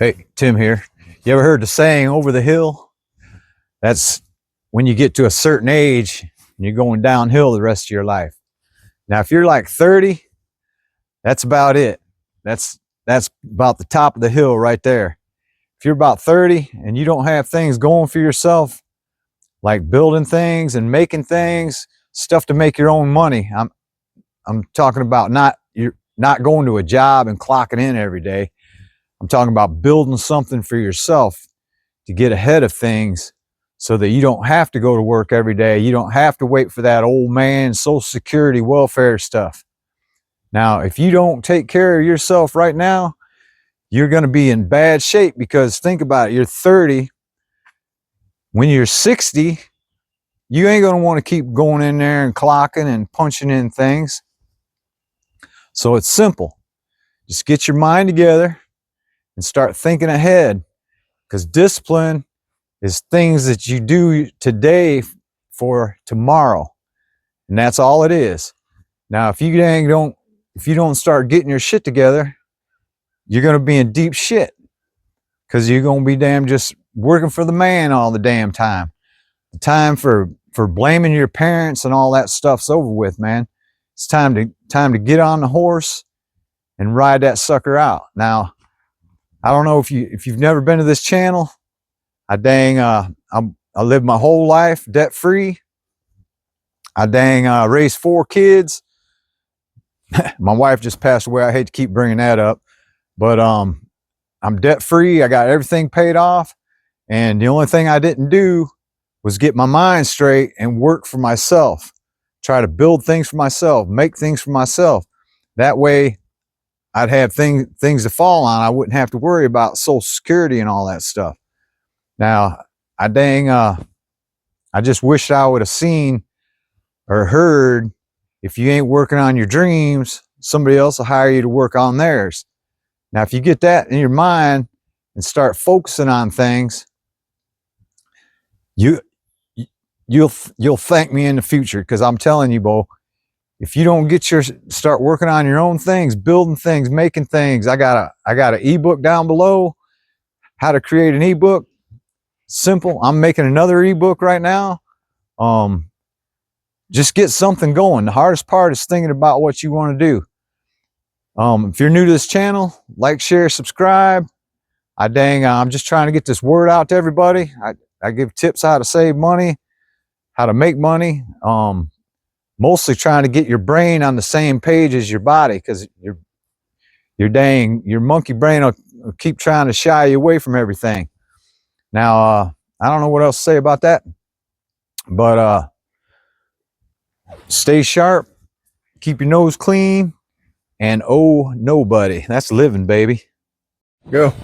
Hey, Tim here. You ever heard the saying, over the hill? That's when you get to a certain age and you're going downhill the rest of your life. Now, if you're like 30, that's about it. That's about the top of the hill right there. If you're about 30 and you don't have things going for yourself, like building things and making things, stuff to make your own money. I'm talking about you're not going to a job and clocking in every day. I'm talking about building something for yourself to get ahead of things so that you don't have to go to work every day. You don't have to wait for that old man Social Security welfare stuff. Now, if you don't take care of yourself right now, you're going to be in bad shape, because think about it, you're 30. When you're 60, you ain't going to want to keep going in there and clocking and punching in things. So it's simple. Just get your mind together and start thinking ahead, because discipline is things that you do today for tomorrow, and that's all it is. Now, if you don't start getting your shit together, you're going to be in deep shit, because you're going to be damn just working for the man all the damn time. The time for blaming your parents and all that stuff's over with, man. It's time to get on the horse and ride that sucker out. Now, I don't know if you've never been to this channel. I lived my whole life debt free. I raised 4 kids. My wife just passed away. I hate to keep bringing that up, but I'm debt free. I got everything paid off, and the only thing I didn't do was get my mind straight and work for myself. Try to build things for myself, make things for myself. That way, I'd have things to fall on. I wouldn't have to worry about Social Security and all that stuff. Now, I just wish I would have seen or heard, if you ain't working on your dreams, somebody else will hire you to work on theirs. Now, if you get that in your mind and start focusing on things, you'll thank me in the future, because I'm telling you, Bo, if you don't start working on your own things, building things, making things. I got an ebook down below, how to create an ebook. Simple. I'm making another ebook right now. Just get something going. The hardest part is thinking about what you want to do. If you're new to this channel, like, share, subscribe. I'm just trying to get this word out to everybody. I give tips how to save money, how to make money. Mostly trying to get your brain on the same page as your body, because your monkey brain will keep trying to shy you away from everything. Now, I don't know what else to say about that, but stay sharp, keep your nose clean, and owe nobody. That's living, baby. Go.